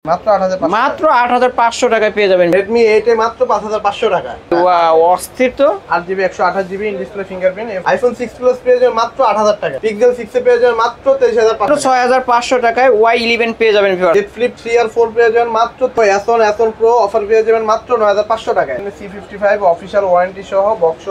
মাত্র 8500 মাত্র 8500 টাকায় পেয়ে যাবেন Redmi 8 এ মাত্র 5500 টাকা। ওয়াও অস্থির তো। 8GB 128GB in display fingerprint. iPhone 6 Plus পেয়ে যাবেন মাত্র 8000 টাকা। Pixel 6 এ পেয়ে যাবেন মাত্র 23500 টাকা। 6500 টাকায় Y11 পেয়ে যাবেন ভিউয়ার। Z Flip 3 আর 4 পেয়ে যাবেন মাত্র Ason Pro অফার পেয়ে যাবেন মাত্র 9500 টাকায়। C55 অফিশিয়াল ওয়ারেন্টি সহ বক্স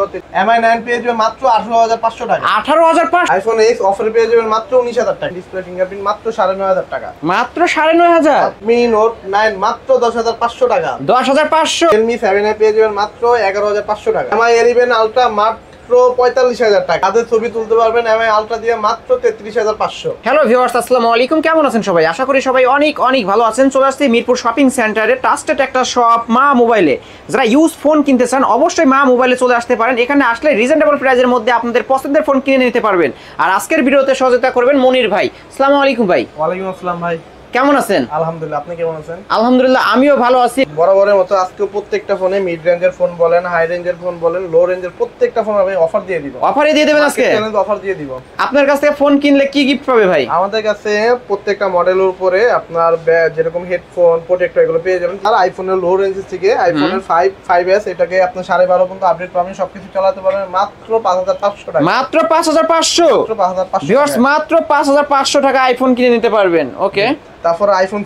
MI 9 পেয়ে যাবেন মাত্র 18500 টাকা। 18500 iPhone X অফার পেয়ে যাবেন মাত্র 19000 টাকা। ডিসপ্লে ফিঙ্গারপ্রিন্ট মাত্র 9500 টাকা। মাত্র 9500। Redmi Note 9 মাত্র 10500 টাকা। 10500। Realme 7 এ পেয়ে যাবেন মাত্র 11500 টাকা। MI 11 Ultra মাত্র 45000 টাকা। তাদের ছবি তুলতে পারবেন MI Ultra দিয়ে মাত্র 33500। হ্যালো ভিউয়ার্স, আসসালামু আলাইকুম। কেমন আছেন সবাই? আশা করি সবাই অনেক অনেক ভালো আছেন। চলে আসছি মিরপুর শপিং সেন্টারে ট্রাস্টেড একটা শপ মা মোবাইলে। যারা ইউজ ফোন কিনতে চান অবশ্যই মা মোবাইলে চলে আসতে পারেন। এখানে আসলে রিজনেবল প্রাইসের মধ্যে আপনাদের পছন্দের ফোন কিনে নিতে পারবেন। আর আজকের ভিডিওতে সহযোগিতা করবেন মনির ভাই। আসসালামু আলাইকুম ভাই। ওয়ালাইকুম আসসালাম ভাই। কেমন আছেন? আলহামদুলিল্লাহ, আপনি কেমন আছেন? আলহামদুলিল্লাহ আমিও ভালো আছি। বরাবরের মতো আজকে প্রত্যেকটা ফোনে মিড রেঞ্জের ফোন বলেন, হাই রেঞ্জের ফোন বলেন, লো রেঞ্জের প্রত্যেকটা ফোন আমি অফার দিয়ে দিব। অফারে দিয়ে দেবেন আজকে? অফার দিয়ে দিব। আপনার কাছ থেকে ফোন কিনলে কি গিফট পাবে ভাই? আমাদের কাছে প্রত্যেকটা মডেলের উপরে আপনার যেরকম হেডফোন, প্রোটেক্টর এগুলো পেয়ে যাবেন। আর আইফোনের লো রেঞ্জের থেকে আইফোনের 5s এটাকে আপনি 12.5 পর্যন্ত আপডেট পাবেন, সবকিছু চালাতে পারবেন মাত্র 5500 টাকা। মাত্র 5500। মাত্র 5500 ভিউয়ার্স মাত্র 5500 টাকা আইফোন কিনে নিতে পারবেন। ওকে, তারপর আইফোন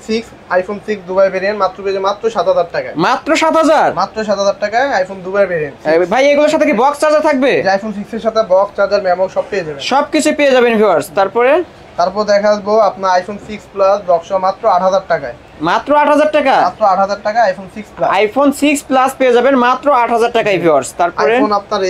6 দুবাই ভেরিয়েন্ট মাত্র পেয়ে যাবেন মাত্র 7000 টাকায়। মাত্র 7000। মাত্র 7000 টাকায় আইফোন দুবাই ভেরিয়েন্ট। ভাই এগুলোর সাথে কি বক্স চার্জার থাকবে? আইফোন 6 এর সাথে বক্স চার্জার মেমো সব পেয়ে যাবেন। সবকিছু পেয়ে যাবেন ভিউয়ার্স। তারপর দেখা আসবো আপনার আইফোন 6 প্লাস বক্স মাত্র 8000 টাকায়। মাত্র 8000 টাকা। মাত্র 8000 টাকা আইফোন 6 প্লাস। আইফোন 6 প্লাস পেয়ে যাবেন মাত্র 8000 টাকায় ভিউয়ার্স। তারপরে আইফোন আপনার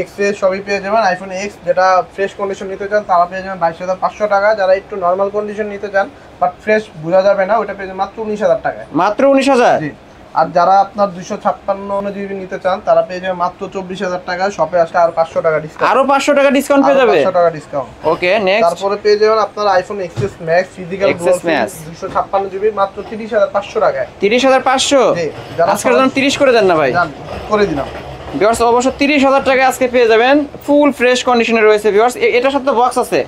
এক্স এর সবই পেয়ে যাবেন। আইফোন এক্স যেটা ফ্রেশ কন্ডিশন নিতে চান তারা পেয়ে যাবেন 22500 টাকা। যারা একটু নরমাল কন্ডিশন নিতে চান বাট ফ্রেশ বোঝা যাবে না ওটা পেয়ে যাবেন মাত্র 19000 টাকায়। মাত্র 19000। জি। আর যারা আপনার 256 জিবি নিতে চান তারা পেয়ে যাবেন মাত্র 24000 টাকা। শপে আসলে আর 500 টাকা ডিসকাউন্ট। আরো 500 টাকা ডিসকাউন্ট পেয়ে যাবে। 500 টাকা ডিসকাউন্ট। Okay next. তারপরে পেয়ে যাবেন আপনার iPhone XS max physical XS Max 256 GB মাত্র 30500 টাকায়। 30500। জি। আজকের জন্য 30 করে দেন না ভাই? জান করে দিলাম। ভিউয়ার্স অবশ্য 30000 টাকা আজকে পেয়ে যাবেন। ফুল ফ্রেশ কন্ডিশনে রয়েছে ভিউয়ার্স। এটার সাথে বক্স আছে?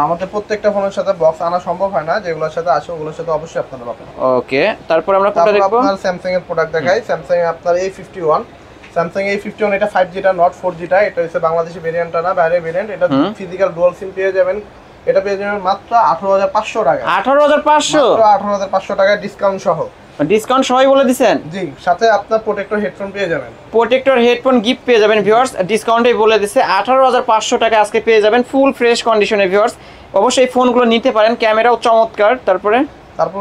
আমাদের প্রত্যেকটা ফোনের সাথে বক্স আনা সম্ভব হয় না, যেগুলোর সাথে আসে ওগুলোর সাথে অবশ্যই আপনারা পাবেন। ওকে, তারপর আমরা কোনটা দেখব? আপনার স্যামসাং এর প্রোডাক্ট দেখাই। স্যামসাং এ আপনার A51, স্যামসাং A51 এটা 5G টা নট 4G টা। এটা হচ্ছে বাংলাদেশি ভেরিয়েন্টটা না, বাইরের ভেরিয়েন্ট। এটা ফিজিক্যাল ডুয়াল সিম পেয়ে যাবেন। এটা পেয়ে যাবেন মাত্র 18500 টাকা। 18500। মাত্র 18500 টাকা ডিসকাউন্ট সহ। ডিসকাউন্ট সবাই বলে দিবেন? জি, সাথে আপনার প্রোটেক্টর হেডফোন পেয়ে যাবেন। প্রোটেক্টর হেডফোন গিফট পেয়ে যাবেন ভিউয়ার্স। ডিসকাউন্টে বলে দিছে 18500 টাকা আজকে পেয়ে যাবেন ফুল ফ্রেশ কন্ডিশনে ভিউয়ার্স। অবশ্যই এই ফোনগুলো নিতে পারেন, ক্যামেরাও চমৎকার। তারপর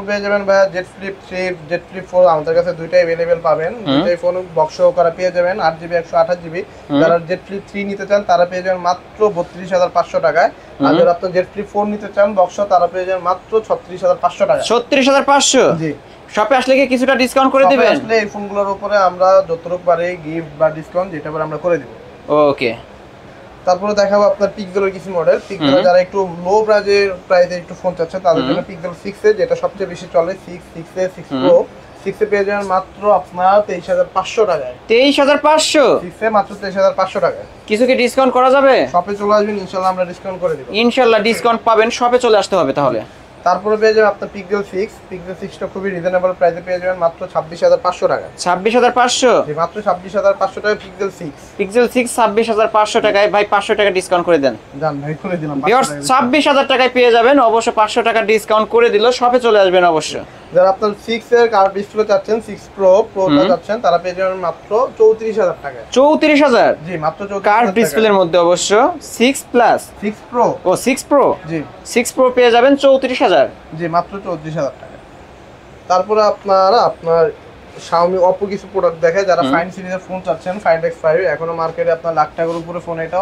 পেয়ে যাবেন ভাই Z Flip 3, Z Flip 4 আমাদের কাছে দুইটাই अवेलेबल পাবেন। দুইটাই ফোন বক্স সহকারে পেয়ে যাবেন 8GB 128GB। যারা Z Flip 3 নিতে চান তারা পেয়ে যাবেন মাত্র 32500 টাকায়। আর যারা আপনি Z Flip 4 নিতে চান বক্স তারা পেয়ে যাবেন মাত্র 36500 টাকা। 36500। জি। শপে আসলে কি কিছুটা ডিসকাউন্ট করে দিবেন? আসলে এই ফোনগুলোর উপরে আমরা যতটুকু পারি গিফট বা ডিসকাউন্ট যেটা পারে আমরা করে দিব। ওকে, তারপরে দেখাবো আপনার পিক্সেলের কিছু মডেল। পিক্সেল যারা একটু লো প্রাইসে একটু ফোন চাচ্ছে তাদের জন্য পিক্সেল 6 এ যেটা সবচেয়ে বেশি চলে 6 Pro 6 এ পেয়ে যাবেন মাত্র আপনার 23500 টাকায়। 23500? 6 এ মাত্র 23500 টাকায়। কিছু কি ডিসকাউন্ট করা যাবে? শপে চলে আসবেন, ইনশাআল্লাহ আমরা ডিসকাউন্ট করে দেব। ইনশাআল্লাহ ডিসকাউন্ট পাবেন, শপে চলে আসতে হবে তাহলে। তারপরে পেয়ে যাবেন আপনার পিক্সেল 6 টা খুবই রিজনেবল প্রাইসে পেয়ে যাবেন মাত্র 26500 টাকা। 26500? জি, মাত্র 26500 টাকা পিক্সেল 6। পিক্সেল 6 26500 টাকায় ভাই 500 টাকা ডিসকাউন্ট করে দেন। জান ভাই করে দিলাম। ভিউয়ার্স 26000 টাকায় পেয়ে যাবেন। অবশ্য 500 টাকা ডিসকাউন্ট করে দিল, শপে চলে আসবেন অবশ্য। যারা আপনার 6 এর কার্ভ ডিসপ্লে চাচ্ছেন 6 Pro চাচ্ছেন তারা পেয়ে যাবেন মাত্র 34000 টাকা। 34000? জি, মাত্র 34000 কার্ভ ডিসপ্লের মধ্যে অবশ্য 6 প্লাস 6 Pro। ও 6 Pro? জি। 6 Pro পেয়ে যাবেন 34000। জি, মাত্র 34000 টাকা। তারপরে আপনার Xiaomi Oppo কিছু প্রোডাক্ট দেখায়। যারা ফাইন সিরিজের ফোন চাচ্ছেন, Find X5 এখনো মার্কেটে আপনার লাখ টাকার উপরে ফোন। এটা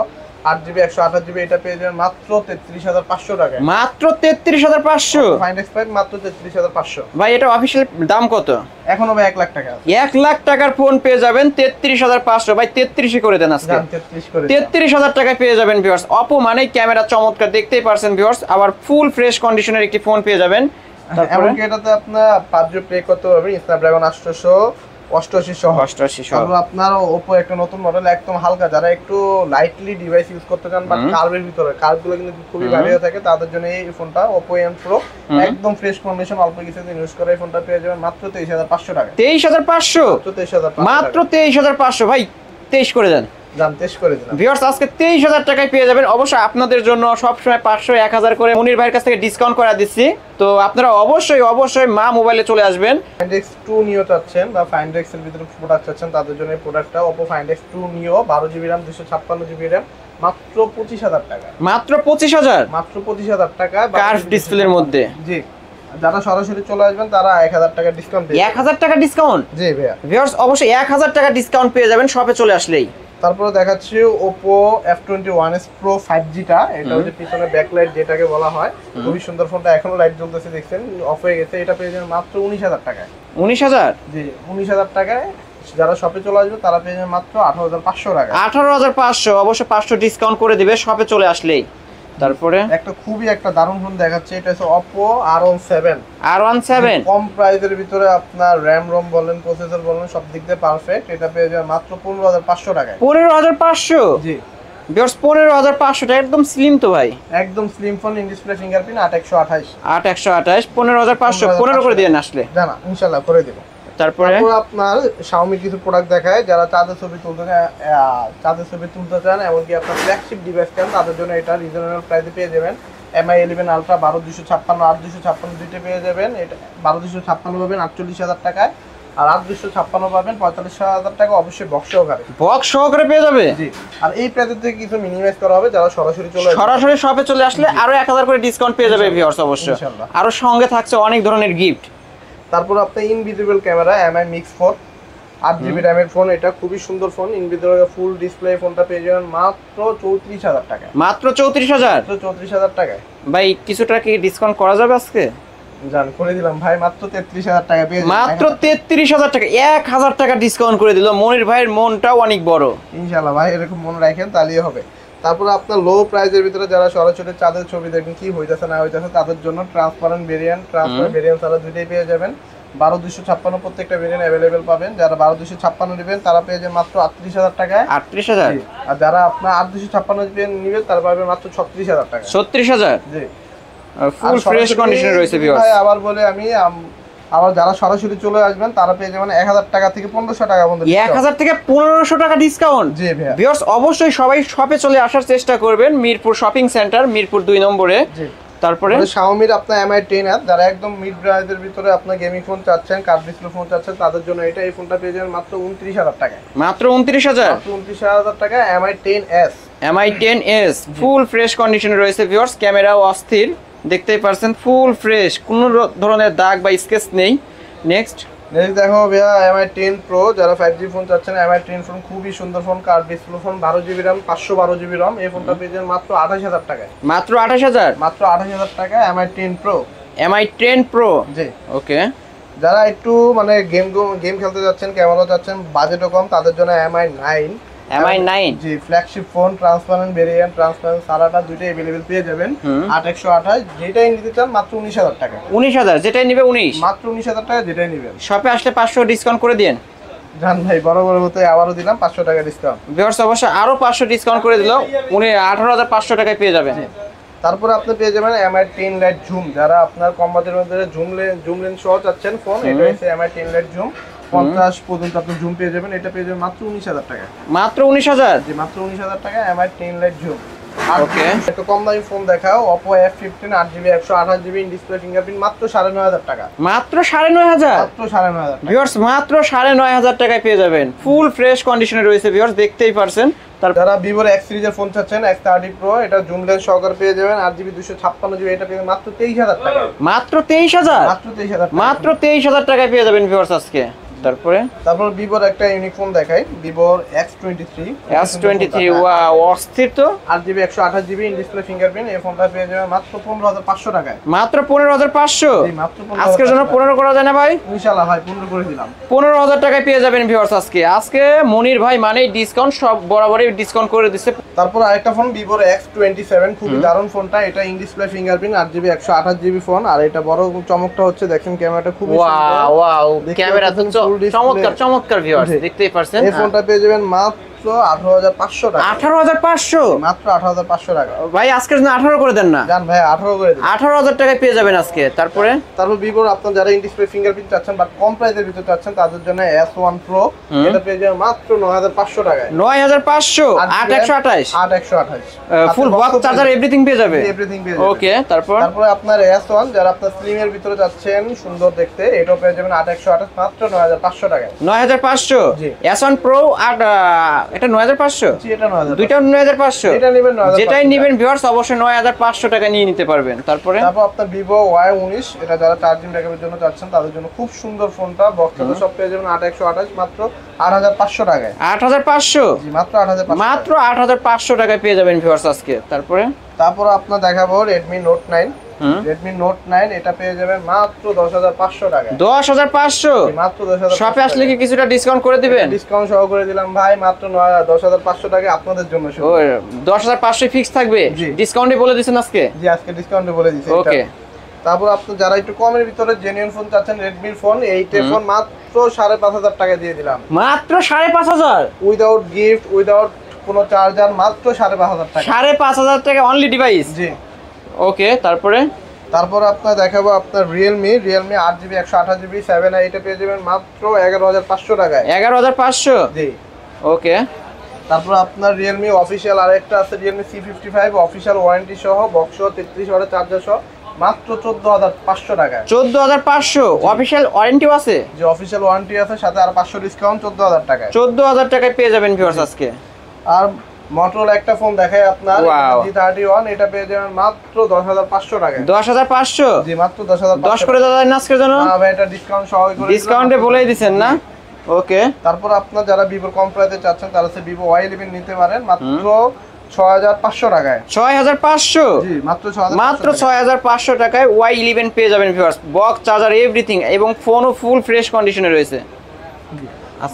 8GB 128GB এটা পেয়ে যাবেন মাত্র 33500 টাকায়। মাত্র 33500? Find X5 মাত্র 33500। ভাই এটা অফিশিয়াল দাম কত? এখনো ভাই 1 লাখ টাকা। 1 লাখ টাকার ফোন পেয়ে যাবেন 33500। ভাই 33 করে দেন আজকে। 33 করে। 33000 টাকায় পেয়ে যাবেন ভিউয়ার্স। Oppo মানে ক্যামেরা চমৎকার, দেখতেই পারছেন ভিউয়ার্স। আবার ফুল ফ্রেশ কন্ডিশনের একটি ফোন পেয়ে যাবেন। এমনকি এটাতে আপনার 5G প্লে করতে পারবেন, স্ন্যাপড্রাগন 800 88 সহ। 88 সহ। তারপর আপনার Oppo একটা নতুন মডেল একদম হালকা, যারা একটু লাইটলি ডিভাইস ইউজ করতে চান বাট কার্ভের ভিতরে, কার্ভগুলো কিন্তু খুবই ভারী হয়ে থাকে, তাদের জন্য এই ফোনটা Oppo N Pro একদম ফ্রেশ কন্ডিশন, অল্প কিছুদিন ইউজ করে এই ফোনটা পেয়ে যাবেন মাত্র 23500 টাকা। 23500 মাত্র 23500 ভাই 23 করে দেন। দাম 23 করে দিলাম ভিউয়ার্স, আজকে 23000 টাকায় পেয়ে যাবেন। অবশ্যই আপনাদের জন্য সবসময় 500 1000 করে মনির ভাইয়ের কাছ থেকে ডিসকাউন্ট করে দিচ্ছি, তো আপনারা অবশ্যই মা মোবাইলে চলে আসবেন। Find X2 Neo চাচ্ছেন বা Find X এর ভিতরে প্রোডাক্ট চাচ্ছেন, তাদের জন্য এই প্রোডাক্টটা Oppo Find X2 Neo 12GB RAM 256GB RAM মাত্র 25000 টাকা। মাত্র 25000, মাত্র 25000 টাকা কার্ভ ডিসপ্লের মধ্যে। জি, যারা সরাসরি চলে আসবেন তারা 1000 টাকা ডিসকাউন্ট পেয়ে 1000 টাকা ডিসকাউন্ট। জি ভাইয়া, ভিউয়ার্স অবশ্যই 1000 টাকা ডিসকাউন্ট পেয়ে যাবেন শপে চলে আসলেই। তারপরে দেখাচ্ছি Oppo F21s Pro 5G টা, এটা হচ্ছে পিছনে ব্যাকলাইট যেটাকে বলা হয়, খুবই সুন্দর ফোনটা, এখনো লাইট জ্বলতেছে দেখছেন, অফ হয়ে গেছে। এটা পেয়ে যাবেন মাত্র 19000 টাকায়। 19000? জি, 19000 টাকায় যারা শপে চলে আসবে তারা পেয়ে যাবেন মাত্র 18500 টাকা। 18500, অবশ্যই 500 ডিসকাউন্ট করে দিবে শপে চলে আসলেই। তারপরে একটা খুবই একটা দারুণ ফোন দেখাচ্ছে, এটা হচ্ছে Oppo R17। R17 কম প্রাইসের ভিতরে আপনার RAM ROM বলেন, প্রসেসর বলেন, সব দিক দিয়ে পারফেক্ট। এটা পেয়ে যাবেন মাত্র 15500 টাকায়। 15500? জি ভিউয়ার্স 15500 টাকা, একদম স্লিম তো ভাই, একদম slim phone, in display fingerprint 8128। 8128 15500 15 করে দিয়ে আসলে জানা ইনশাআল্লাহ করে দেব। তারপরে আপনার Xiaomi কিছু প্রোডাক্ট দেখায়, যারা চাঁদের ছবি তুলতে চান এমনকি আপনার ফ্ল্যাগশিপ ডিভাইস চান, তাদের জন্য এটা রিজনেবল প্রাইসে পেয়ে যাবেন। MI 11 Ultra 12256 8256 দুইটা পেয়ে যাবেন। এটা 12256 পাবেন 48000 টাকায়, আর 8256 পাবেন 45000 টাকা, অবশ্যই বক্স সহকারে পেয়ে যাবে। জি, আর এই প্রাইসের থেকে কিছু মিনিমাইজ করা হবে, যারা সরাসরি শপে চলে আসলে আরো 1000 করে ডিসকাউন্ট পেয়ে যাবে ভিউয়ার্স অবশ্যই। আরো সঙ্গে থাকছে অনেক ধরনের গিফট। তারপর আপনার invisible camera MI Mix 4 8GB RAM এর ফোন, এটা খুবই সুন্দর ফোন, ইনভিজিবল ফুল ডিসপ্লে ফোনটা পেয়ে যাবেন মাত্র 34000 টাকায়। মাত্র 34000? 34000 টাকায় ভাই কিছুটা কি ডিসকাউন্ট করা যাবে আজকে? জান করে দিলাম ভাই, মাত্র 33000 টাকা পেয়ে যাবেন। মাত্র 33000 টাকা, 1000 টাকা ডিসকাউন্ট করে দিল। মনির ভাইয়ের মনটাও অনেক বড়, ইনশাআল্লাহ ভাই এরকম মনে রাখেন তাহলেই হবে। তারপর আপনার লো প্রাইসের ভিতরে যারা সরাসরি চাঁদের ছবি দেখবেন কি হইতাছে না হইতাছে, তাদের জন্য ট্রান্সপারেন্ট ভেরিয়েন্ট ছাড়া দুইটাই পেয়ে যাবেন। 12256 প্রত্যেকটা ভেরিয়েন্ট अवेलेबल পাবেন। যারা 12256 নেবেন তারা পেয়ে যাবেন মাত্র 38000 টাকায়। 38000? আর যারা আপনার 8256 নেবেন তারা পাবেন মাত্র 36000 টাকা। 36000? জি, ফুল ফ্রেশ কন্ডিশনে রয়েছে ভিউয়ার্স। ভাই আবার বলে আমি আবার যারা সরাসরি চলে আসবেন তারা পেয়ে যাবেন 1000 টাকা থেকে 1500 টাকা পর্যন্ত। 1000 থেকে 1500 টাকা ডিসকাউন্ট। জি ভাই, ভিউয়ার্স অবশ্যই সবাই শপে চলে আসার চেষ্টা করবেন, মিরপুর শপিং সেন্টার, মিরপুর 2 নম্বরে। জি, তারপরে Xiaomi আপনার MI 10 যারা একদম মিড প্রাইসের ভিতরে আপনার গেমিং ফোন চাচ্ছেন, কার্ভ ডিসপ্লে ফোন চাচ্ছেন, তাদের জন্য এটা এই ফোনটা পেয়ে যাবেন মাত্র 29000 টাকায়। মাত্র 29000? মাত্র 29000 টাকা MI 10s। MI 10s full fresh কন্ডিশনে রয়েছে ভিউয়ার্স, ক্যামেরাও অস্থির, দেখতেই পারছেন ফুল ফ্রেশ, কোনো ধরনের দাগ বা স্কেচ নেই। নেক্সট দেখো ভাইয়া MI 10 Pro, যারা 5G ফোন চাচ্ছেন, MI 10 ফোন খুবই সুন্দর phone, curve display phone, 12GB RAM 512GB RAM, এই ফোনটা পেয়ে যাবেন মাত্র 28000 টাকায়। মাত্র 28000? মাত্র 28000 টাকা MI 10 Pro। MI 10 Pro? জি, ওকে। যারা একটু মানে গেম খেলতে যাচ্ছেন, ক্যামেরা চাচ্ছেন, বাজেটও কম, তাদের জন্য MI 9। MI 9? জি, flagship phone, transparent variant, transparent সারাটা দুইটাই अवेलेबल পেয়ে যাবেন। 8128 যেটাই নিতে চান মাত্র 19000 টাকা। 19000 যেটাই নিবে 19? মাত্র 19000 টাকা যেটাই নেবেন। শপে আসলে 500 ডিসকাউন্ট করে দেন। জান ভাই বড় মতো আবারও দিলাম 500 টাকা ডিসকাউন্ট। ভিউয়ার্স অবশ্যই আরো 500 ডিসকাউন্ট করে দিল, উনি 18500 টাকায় পেয়ে যাবেন। তারপরে আপনি পেয়ে যাবেন MI 10 লাইট জুম, যারা আপনার কম বাজেটের মধ্যে জুম লেন্স সহ চাচ্ছেন ফোন, এটা হচ্ছে MI 10 লাইট জুম 50 পর্যন্ত আপনি জুম পেয়ে যাবেন। এটা পেয়ে যাবেন মাত্র 19000 টাকা। মাত্র 19000? জি, মাত্র 19000 টাকা MI 10 লাইট জুম। ওকে, একটা কম দামি ফোন দেখাও, Oppo F15 8GB 128GB in display fingerprint মাত্র 9500 টাকা। মাত্র 9500? মাত্র 9500 টাকা ভিউয়ার্স, মাত্র 9500 টাকায় পেয়ে যাবেন, ফুল ফ্রেশ কন্ডিশনে রয়েছে ভিউয়ার্স, দেখতেই পারছেন। যারা Vivo X সিরিজের ফোন চাচ্ছেন X30 Pro, এটা জুম লেন্স সহকারে পেয়ে যাবেন 8GB 256GB, এটা পেয়ে মাত্র 23000 টাকা। মাত্র 23000? মাত্র 23000 টাকা। মাত্র 23000 টাকায় পেয়ে যাবেন ভিউয়ার্স আজকে। তারপর Vivo একটা ইউনিক ফোন দেখাই, Vivo X23। ওয়াও, অস্থির তো। 8GB 128GB in display fingerprint, এই ফোনটা পেয়ে যাবেন মাত্র 15500 টাকায়। মাত্র 15500? জি, মাত্র 15500। আজকের জন্য 15 করা যায় না ভাই? ইনশাআল্লাহ ভাই 15 করে দিলাম। 15000 টাকায় পেয়ে যাবেন ভিউয়ার্স আজকে মনির ভাই মানেই ডিসকাউন্ট, সব বরাবরই ডিসকাউন্ট করে দিচ্ছে। তারপর আরেকটা ফোন Vivo X27, খুবই দারুণ ফোনটা, এটা in display fingerprint 8GB 128GB phone, আর এটা বড় চমকটা হচ্ছে দেখেন ক্যামেরাটা খুবই সুন্দর। ওয়াও, ক্যামেরা তো চমৎকার চমৎকার ভিউয়ার্স, দেখতেই পারছেন। এই ফোনটা পেয়ে যাবেন মাত্র 18,500 টাকা। 18,500 মাত্র 18,500 টাকা। ভাই আজকের জন্য 18 করে দেন না? জান ভাই 18 করে দিন। 18,000 টাকায় পেয়ে যাবেন আজকে। তারপর ভিভোর আপনার যারা ইন ডিসপ্লে ফিঙ্গারপ্রিন্ট চাচ্ছেন বাট কম প্রাইসের ভিতর চাচ্ছেন তাদের জন্য S1 Pro এটা পেয়ে যাবেন মাত্র 9,500 টাকায়। 9,500 8128 8128 ফুল বক্স চার্জার এভরিথিং পেয়ে যাবে। এভরিথিং পেয়ে যাবে। ওকে, তারপর আপনার S1 যারা আপনার স্লিম এর ভিতরে যাচ্ছেন সুন্দর দেখতে এটাও পেয়ে যাবেন 8128 মাত্র 9,500 টাকায়। 9,500 জি। S1 Pro আর এটা 9,500। জি এটা 9,000। দুইটা 9,500। এটা নেবেন 9,500। যেটাই নেবেন ভিউয়ার্স অবশ্যই 9,500 টাকা নিয়ে নিতে পারবেন। তারপর আপনার Vivo Y19 এটা যারা চার্জিং ব্যাকআপের জন্য চাচ্ছেন তাদের জন্য খুব সুন্দর ফোনটা। বক্সটা সব পেয়ে যাবেন 8128 মাত্র 8,500 টাকায়। 8,500? জি মাত্র 8,500। মাত্র 8,500 টাকায় পেয়ে যাবেন ভিউয়ার্স আজকে। তারপর আপনার দেখাবো Redmi Note 9। Redmi Note 9 এটা পেয়ে যাবেন মাত্র 10,500 টাকায়। 10,500? মাত্র 10,500। শপে আসলে কি কিছুটা ডিসকাউন্ট করে দিবেন? ডিসকাউন্ট সহ করে দিলাম ভাই মাত্র 10,500 টাকা আপনাদের জন্য শুধু। ও 10,500 ফিক্স থাকবে? ডিসকাউন্টে বলে দিবেন আজকে? জি আজকে ডিসকাউন্টে বলে দিছি। ওকে। তারপর আপনি যারা একটু কমের ভিতরে জেনুইন ফোন চাচ্ছেন Redmi ফোন, এই ফোন মাত্র 5,500 টাকা দিয়ে দিলাম। মাত্র 5,500? উইদাউট গিফট, উইদাউট কোনো চার্জার, মাত্র 5,500 টাকা। 5,500 টাকা অনলি ডিভাইস? জি। ওকে, তারপর আপনার দেখাবো আপনার Realme 8GB 128GB 7i এটা পেয়ে যাবেন মাত্র 11,500 টাকায়। 11,500? জি। ওকে। তারপর আপনার Realme অফিশিয়াল আরেকটা আছে Realme C55 অফিশিয়াল ওয়ারেন্টি সহ বক্স 33 ওয়াটের চার্জার সহ মাত্র 14,500 টাকায়। 14,500 অফিশিয়াল ওয়ারেন্টিও আছে? যে অফিশিয়াল ওয়ারেন্টি আছে সাথে আর 500 ডিসকাউন্ট 14,000 টাকায়। 14,000 টাকায় পেয়ে যাবেন ভিউয়ার্স আজকে। আর Motorola একটা ফোন দেখাই আপনার G31 এটা পেয়ে যাবেন মাত্র 10,500 টাকায়। 10,500? জি মাত্র 10,500। 10 করে দাদা আজকের জন্য? না ভাই এটা ডিসকাউন্ট সহ করে ডিসকাউন্টে বলেই দিবেন না? ওকে। তারপর আপনার যারা Vivo কম প্রাইসে চাচ্ছেন তারা হচ্ছে Vivo Y11 নিতে পারেন মাত্র 6,500 টাকায়। 6,500? জি মাত্র 6,500। মাত্র 6,500 টাকায় Y11 পেয়ে যাবেন ভিউয়ার্স। বক্স চার্জার এভরিথিং এবং ফোনও ফুল ফ্রেশ কন্ডিশনে রয়েছে।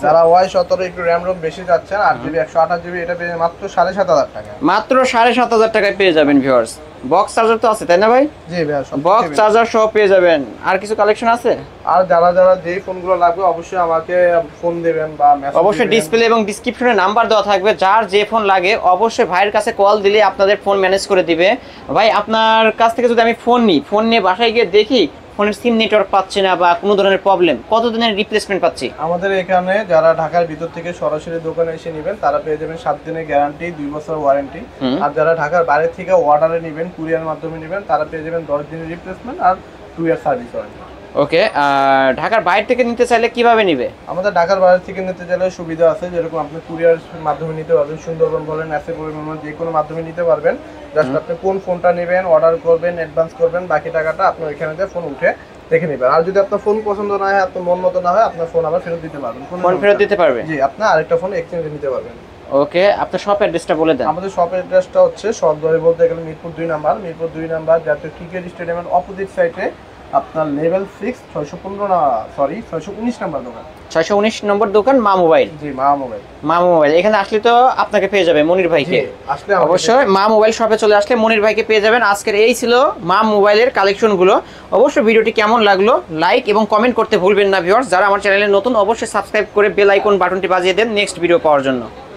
যারা Y17 একটু র‍্যাম রোম বেশি যাচ্ছেন 8GB 128GB এটা পেয়ে মাত্র 7,500 টাকায়। মাত্র 7,500 টাকায় পেয়ে যাবেন ভিউয়ার্স। বক্স চার্জার তো আছে তাই না ভাই? জি ভাই সব বক্স চার্জার সহ পেয়ে যাবেন। আর কিছু কালেকশন আছে? আর যারা যেই ফোনগুলো লাগবে অবশ্যই আমাকে ফোন দিবেন বা মেসেজ অবশ্যই ডিসপ্লে এবং ডেসক্রিপশনে নাম্বার দেওয়া থাকবে। যার যে ফোন লাগে অবশ্যই ভাইয়ের কাছে কল দিলে আপনাদের ফোন ম্যানেজ করে দিবে। ভাই আপনার কাছ থেকে যদি আমি ফোন নিয়ে বাসায় গিয়ে দেখি ফোনের সিম নেটওয়ার্ক পাচ্ছি না বা কোনো ধরনের প্রবলেম, কতদিনের রিপ্লেসমেন্ট পাচ্ছি? আমাদের এখানে যারা ঢাকার ভিতর থেকে সরাসরি দোকানে এসে নেবেন তারা পেয়ে যাবেন 7 দিনের গ্যারান্টি 2 বছর ওয়ারেন্টি। আর যারা ঢাকার বাইরে থেকে অর্ডারে নেবেন কুরিয়ার মাধ্যমে নেবেন তারা পেয়ে যাবেন 10 দিনের রিপ্লেসমেন্ট আর 2 ইয়ার সার্ভিস ওয়ারেন্টি। ওকে। আর ঢাকার বাইরে থেকে নিতে চাইলে কিভাবে নিবে? আমাদের ঢাকার বাইরে থেকে নিতে চাইলে সুবিধা আছে, যেরকম আপনি কুরিয়ার মাধ্যমে নিতে পারবেন, সুন্দরবন বলেন যে কোনো মাধ্যমে নিতে পারবেন। জাস্ট আপনি কোন ফোনটা নেবেন অর্ডার করবেন, অ্যাডভান্স করবেন, বাকি টাকাটা আপনি ওইখানে যে ফোন উঠে দেখে নেবেন। আর যদি আপনার ফোন পছন্দ না হয়, আপনার মন মতো না হয়, আপনার ফোন আবার ফেরত দিতে পারবেন। ফোন ফেরত দিতে পারবেন? জি, আপনি আরেকটা ফোন এক্সচেঞ্জ নিতে পারবেন। ওকে, আপনার শপ অ্যাড্রেসটা বলে দেন। আমাদের শপ অ্যাড্রেসটা হচ্ছে সব ধরে বলতে গেলে মিরপুর 2 নাম্বার জাতীয় ক্রিকেট স্টেডিয়ামের অপোজিট সাইডে আপনার লেভেল 6 619 নাম্বার দোকান। 619 নম্বর দোকান মা মোবাইল। জি মা মোবাইল। এখানে আসলে তো আপনাকে পেয়ে যাবে মনির ভাইকে। আসলে অবশ্যই মা মোবাইল শপে চলে আসলে মনির ভাইকে পেয়ে যাবেন। আজকের এই ছিল মা মোবাইলের কালেকশনগুলো। অবশ্যই ভিডিওটি কেমন লাগলো লাইক এবং কমেন্ট করতে ভুলবেন না ভিউয়ার্স। যারা আমার চ্যানেলে নতুন অবশ্যই সাবস্ক্রাইব করে বেল আইকন বাটনটি বাজিয়ে দেন নেক্সট ভিডিও পাওয়ার জন্য।